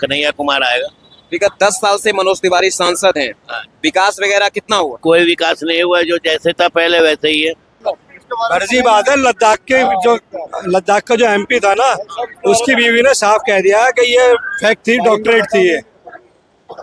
कन्हैया कुमार आएगा। विगत 10 साल से मनोज तिवारी सांसद हैं, हाँ। विकास वगैरह कितना हुआ? कोई विकास नहीं हुआ, जो जैसे था पहले वैसे ही है। फर्जी बात है। लद्दाख का जो एमपी था ना, उसकी बीवी ने साफ कह दिया कि ये फेक थी, डॉक्टरेट थी,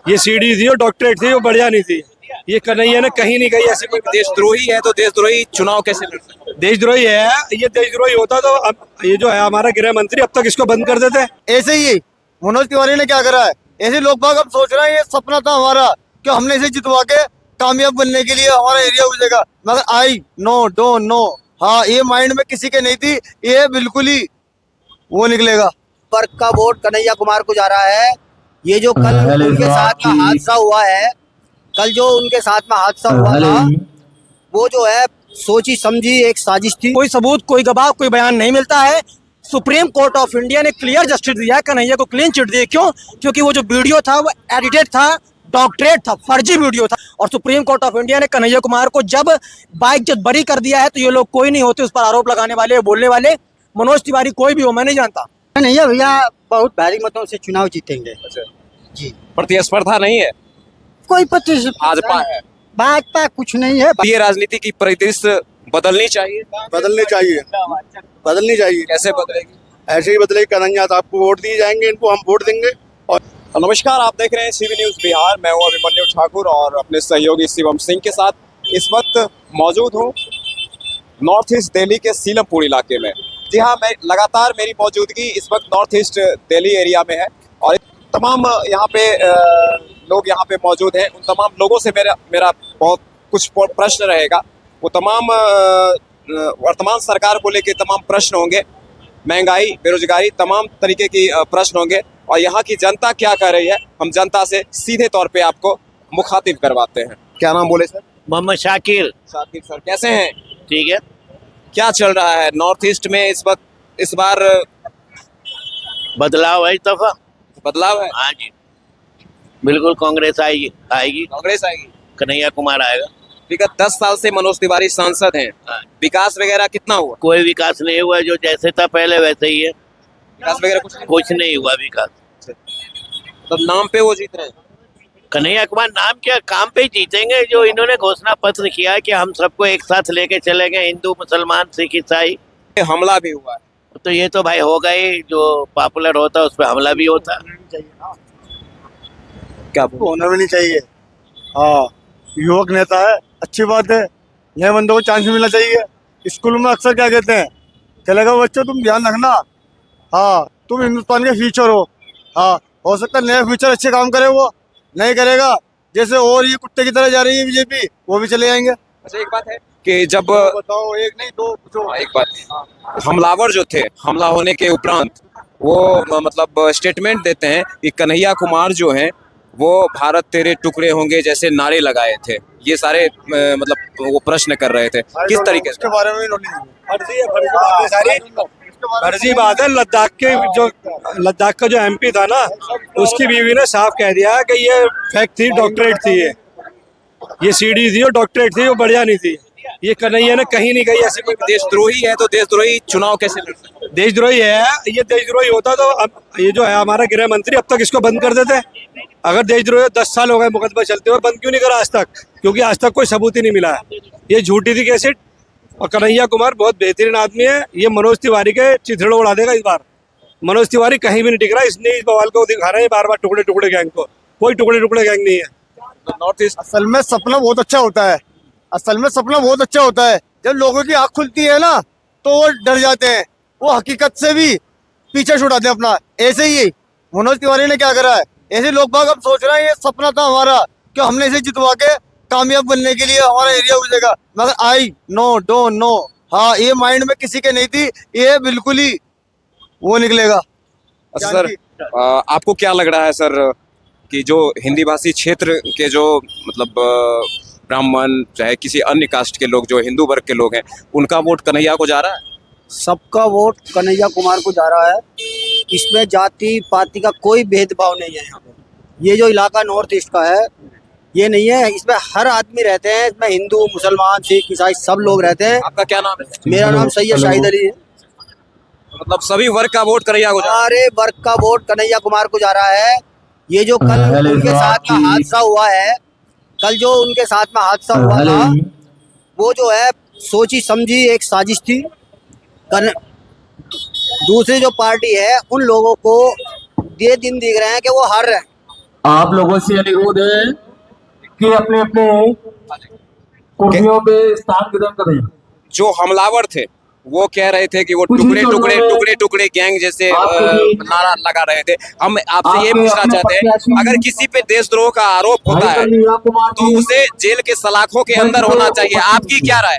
ये सीडी थी और डॉक्टरेट थी, वो बढ़िया नहीं थी। ये कन्हैया ने कहीं नहीं कही ऐसी कोई बात। देशद्रोही है तो देशद्रोही चुनाव कैसे लड़ सकते हैं? देशद्रोही है, ये देशद्रोही होता तो अब ये जो है हमारा गृह मंत्री, अब तक इसको बंद कर देते। ऐसे ही मनोज तिवारी ने क्या करा है, ऐसे लोग बाग अब सोच रहे हैं ये सपना था हमारा कि हमने इसे जितवा के कामयाब बनने के लिए हमारा एरिया हो जाएगा, मगर आई नो डोंट नो। हाँ, ये माइंड में किसी के नहीं थी, ये बिल्कुल ही वो निकलेगा। पर का वोट कन्हैया कुमार को जा रहा है। ये जो कल उनके साथ में हादसा हुआ है, वो जो है सोची समझी एक साजिश थी। कोई सबूत, कोई गवाह, कोई बयान नहीं मिलता है। सुप्रीम कोर्ट ऑफ इंडिया ने क्लियर जस्टिस दिया है, कन्हैया को क्लीन चिट दी। क्यों? क्योंकि वो जो वीडियो था वो एडिटेड था, डॉक्टरेट था, फर्जी वीडियो था। और सुप्रीम कोर्ट ऑफ इंडिया ने कन्हैया कुमार को जब बाइक जब बरी कर दिया है, तो ये लोग कोई नहीं होते उस पर आरोप लगाने वाले, बोलने वाले। मनोज तिवारी कोई भी हो, मैं नहीं जानता। कन्हैया भैया बहुत भारी मतों से चुनाव जीतेंगे जी। प्रतिस्पर्धा नहीं है, कोई भाजपा है। भाजपा कुछ नहीं है। ये राजनीति की परिदृश्य बदलनी चाहिए। बदलनी चाहिए, बदलनी चाहिए। कैसे बदलेगी? ऐसे ही बदलेगी। कन्हैया तो आपको वोट दिए जाएंगे, इनको हम वोट देंगे। और नमस्कार, आप देख रहे हैं सीबी न्यूज बिहार। मैं हूं अभिमन्यु ठाकुर और अपने सहयोगी शिवम सिंह के साथ इस वक्त मौजूद हूं नॉर्थ ईस्ट दिल्ली के सीलमपुर इलाके में। जी हाँ, मैं लगातार मेरी मौजूदगी इस वक्त नॉर्थ ईस्ट दिल्ली एरिया में है और तमाम यहाँ पे लोग यहाँ पे मौजूद हैं। उन तमाम लोगों से मेरा बहुत कुछ प्रश्न रहेगा। वो तमाम वर्तमान सरकार को लेके तमाम प्रश्न होंगे, महंगाई, बेरोजगारी, तमाम तरीके की प्रश्न होंगे और यहाँ की जनता क्या कह रही है, हम जनता से सीधे तौर पे आपको मुखातिब करवाते हैं। क्या नाम बोले सर? मोहम्मद शाकिर। शाकिर सर, कैसे हैं? ठीक है। क्या चल रहा है नॉर्थ ईस्ट में इस वक्त? इस बार बदलाव है, इस दफा बदलाव है। हाँ जी, बिल्कुल कांग्रेस आएगी। कांग्रेस आएगी। कन्हैया कुमार आएगा। विगत 10 साल से मनोज तिवारी सांसद हैं, हाँ। विकास वगैरह कितना हुआ? कोई विकास नहीं हुआ, जो जैसे था पहले वैसे ही है। विकास वगैरह कुछ नहीं हुआ विकास। तो नाम पे वो जीत रहे हैं। कन्हैया कुमार नाम क्या, काम पे ही जीतेंगे। जो इन्होंने घोषणा पत्र किया है कि हम सबको एक साथ लेके चलेंगे, हिंदू, मुसलमान, सिख, ईसाई। हमला भी हुआ है तो ये तो भाई होगा ही, जो पॉपुलर होता है उस पर हमला भी होता है। क्या होना भी नहीं चाहिए। हाँ, युवक नेता है, अच्छी बात है। नए बंदों को चांस मिलना चाहिए। स्कूल में अक्सर क्या कहते हैं, चलेगा बच्चों तुम ध्यान रखना, हाँ तुम हिंदुस्तान के फ्यूचर हो। हाँ, हो सकता है नया फ्यूचर अच्छे काम करे, वो नहीं करेगा। जैसे और ये कुत्ते की तरह जा रही है बीजेपी, वो भी चले जाएंगे। अच्छा, एक बात है कि जब बताओ, एक नहीं दो पूछो। एक बात, हमलावर जो थे, हमला होने के उपरांत वो मतलब स्टेटमेंट देते हैं कि कन्हैया कुमार जो हैं वो भारत तेरे टुकड़े होंगे जैसे नारे लगाए थे। ये सारे मतलब वो प्रश्न कर रहे थे, किस तरीके से? इसके बारे में नॉलेज फर्जी बात है। लद्दाख का जो एमपी था ना, उसकी बीवी ने साफ कह दिया कि ये फेक थी, डॉक्टरेट थी, ये सीडी थी और डॉक्टरेट थी, वो बढ़िया नहीं थी। ये कन्हैया ने कहीं नहीं कही ऐसी कोई बात। देशद्रोही है तो देशद्रोही चुनाव कैसे लड़ सकते हैं? देशद्रोही है, ये देशद्रोही होता तो अब ये जो है हमारा गृह मंत्री, अब तक इसको बंद कर देते। अगर देशद्रोही 10 साल हो गए मुकदमा चलते हुए, बंद क्यों नहीं करा आज तक? क्योंकि आज तक कोई सबूत ही नहीं मिला है। ये झूठी थी कैसेट। और कन्हैया कुमार बहुत बेहतरीन आदमी है, ये मनोज तिवारी के चिथड़े उड़ा देगा इस बार। मनोज तिवारी कहीं भी नहीं टिक रहा, इसने इस बवाल को दिखा रहे हैं बार बार टुकड़े टुकड़े गैंग को। कोई टुकड़े टुकड़े गैंग नहीं है। नॉर्थ ईस्ट असल में सपना बहुत अच्छा होता है। असल में सपना बहुत अच्छा होता है। जब लोगों की आँख खुलती है ना, तो वो डर जाते हैं, वो हकीकत से भी पीछे छुड़ाते हैं अपना। ऐसे ही मनोज तिवारी ने क्या करा है, ऐसे लोग बाग अब सोच रहे हैं ये सपना था हमारा कि हमने इसे जितवा के कामयाब बनने के लिए हमारा एरिया हो जाएगा, मगर आई नो डोंट नो। हाँ, ये माइंड में किसी के नहीं थी, ये बिल्कुल ही वो निकलेगा। अच्छा सर, आपको क्या लग रहा है सर कि जो हिंदी भाषी क्षेत्र के जो मतलब ब्राह्मण चाहे किसी अन्य कास्ट के लोग, जो हिंदू वर्ग के लोग हैं, उनका वोट कन्हैया को जा रहा है? सबका वोट कन्हैया कुमार को जा रहा है। इसमें जाति पाति का कोई भेदभाव नहीं है। यहाँ पे ये जो इलाका नॉर्थ ईस्ट का है, ये नहीं है, इसमें हर आदमी रहते हैं। इसमें हिंदू, मुसलमान, सिख, ईसाई सब लोग रहते हैं। आपका क्या नाम है? मेरा नाम सैयद शाहिद अली है। मतलब सभी वर्ग का वोट कन्हैया को जा रहा है। सारे वर्ग का वोट कन्हैया कुमार को जा रहा है। ये जो कल उनके साथ में हादसा हुआ है, कल जो उनके साथ में हादसा हुआ था, वो जो है सोची समझी एक साजिश थी। दूसरी जो पार्टी है उन लोगों को ये दिन दिख रहे हैं कि वो हार रहे हैं। आप लोगों से अनुरोध है कि अपने अपने कुर्सियों पे स्थान ग्रहण करें। जो हमलावर थे वो कह रहे थे कि वो कुछ टुकड़े ही टुकड़े तो टुकड़े टुकड़े गैंग जैसे आपके नारा लगा रहे थे। हम आपसे ये आपके पूछना अपने चाहते हैं, प्रत्याशी अगर किसी पे देशद्रोह का आरोप होता भाई है कन्हैया कुमार तो जी उसे जेल के सलाखों के अंदर होना चाहिए, आपकी क्या राय?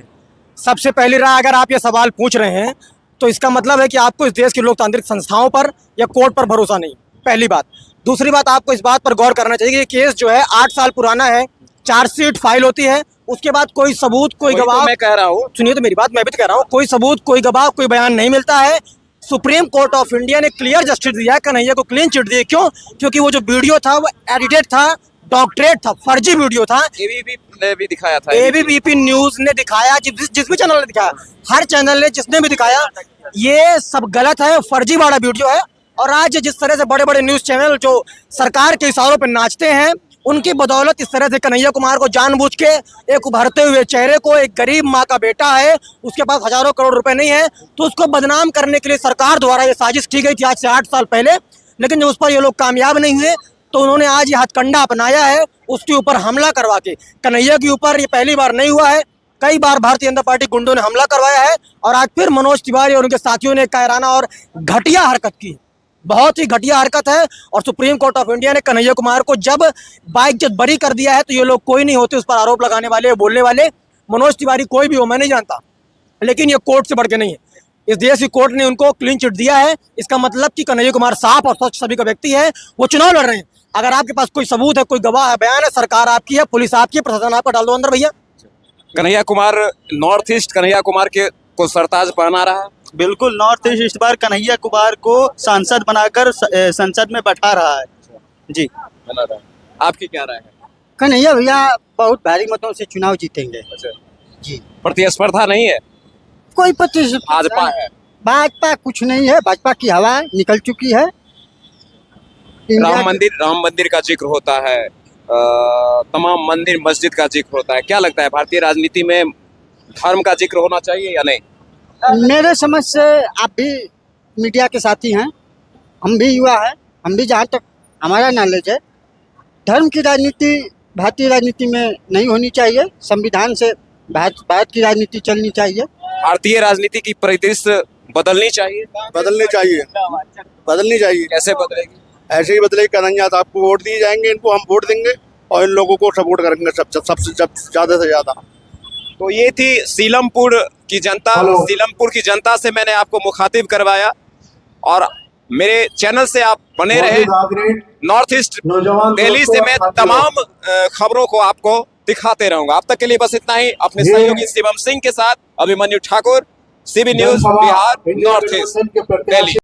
सबसे पहली राय, अगर आप ये सवाल पूछ रहे हैं तो इसका मतलब है कि आपको इस देश की लोकतांत्रिक संस्थाओं पर या कोर्ट पर भरोसा नहीं, पहली बात। दूसरी बात, आपको इस बात पर गौर करना चाहिए कि ये केस जो है 8 साल पुराना है, चार्जशीट फाइल होती है, उसके बाद कोई सबूत, कोई वही तो गवाह, मैं कह रहा हूँ। सुनिए तो मेरी बात, मैं भी तो कह रहा हूँ, कोई सबूत, कोई गवाह, कोई बयान नहीं मिलता है। सुप्रीम कोर्ट ऑफ इंडिया ने क्लियर जस्टिस दिया है, कन्हैया को क्लीन चिट दी। क्यों? क्योंकि वो जो वीडियो था वो एडिटेड था, डॉक्टरेट था, फर्जी वीडियो था। एबीपी ने भी दिखाया था, एबीपी न्यूज ने दिखाया, जिस भी चैनल ने दिखाया, हर चैनल ने जिसने भी दिखाया, ये सब गलत है, फर्जी वाला वीडियो है। और आज जिस तरह से बड़े बड़े न्यूज चैनल जो सरकार के इशारों पर नाचते हैं, उनकी बदौलत इस तरह से कन्हैया कुमार को जानबूझ के, एक उभरते हुए चेहरे को, एक गरीब माँ का बेटा है, उसके पास हजारों करोड़ रुपए नहीं है, तो उसको बदनाम करने के लिए सरकार द्वारा ये साजिश की गई थी आज से 8 साल पहले। लेकिन जब उस पर ये लोग कामयाब नहीं हुए तो उन्होंने आज ये हथकंडा अपनाया है, उसके ऊपर हमला करवा के। कन्हैया के ऊपर ये पहली बार नहीं हुआ है, कई बार भारतीय जनता पार्टी गुंडों ने हमला करवाया है, और आज फिर मनोज तिवारी और उनके साथियों ने कायराना और घटिया हरकत की। बहुत ही घटिया हरकत है। और सुप्रीम कोर्ट ऑफ इंडिया ने कन्हैया कुमार को जब बाइज्जत बरी कर दिया है, तो ये लोग कोई नहीं होते उस पर आरोप लगाने वाले, बोलने वाले। मनोज तिवारी कोई भी हो, मैं नहीं जानता, लेकिन ये कोर्ट से बढ़ के नहीं है। इस देश की कोर्ट ने उनको क्लीन चिट दिया है। इसका मतलब कि कन्हैया कुमार साफ और स्वच्छ सभी का व्यक्ति है, वो चुनाव लड़ रहे हैं। अगर आपके पास कोई सबूत है, कोई गवाह है, बयान है, सरकार आपकी है, पुलिस आपकी है, प्रशासन आपका, डाल दो अंदर भैया। कन्हैया कुमार नॉर्थ ईस्ट कन्हैया कुमार के को सरताज पहना रहा है। बिल्कुल, नॉर्थ ईस्ट इस बार कन्हैया कुमार को सांसद बनाकर संसद में बैठा रहा है जी। बना रहा है। आपकी क्या राय है? कन्हैया भैया बहुत भारी मतों से चुनाव जीतेंगे जी। प्रतिस्पर्धा नहीं है, कोई प्रतिस्पर्धा भाजपा है। भाजपा कुछ नहीं है, भाजपा की हवा निकल चुकी है। राम मंदिर का जिक्र होता है, तमाम मंदिर मस्जिद का जिक्र होता है। क्या लगता है, भारतीय राजनीति में धर्म का जिक्र होना चाहिए या नहीं? मेरे समझ से आप भी मीडिया के साथी हैं, हम भी युवा हैं, हम भी जहाँ तक हमारा नॉलेज है, धर्म की राजनीति भारतीय राजनीति में नहीं होनी चाहिए। संविधान से भारत की राजनीति चलनी चाहिए। भारतीय राजनीति की परिदृश्य बदलनी चाहिए। बदलनी चाहिए। कैसे बदलेगी? ऐसे ही बदलेगी। कन्हैया साहब को वोट दिए जाएंगे, इनको हम वोट देंगे और इन लोगों को सपोर्ट करेंगे सबसे ज्यादा से ज्यादा। तो ये थी सीलमपुर की जनता। सीलमपुर की जनता से मैंने आपको मुखातिब करवाया, और मेरे चैनल से आप बने रहे। नॉर्थ ईस्ट दिल्ली से मैं तमाम खबरों को आपको दिखाते रहूंगा। अब तक के लिए बस इतना ही। अपने सहयोगी शिवम सिंह के साथ Abhimanyu Thakur, CB news Bihar, north east Delhi.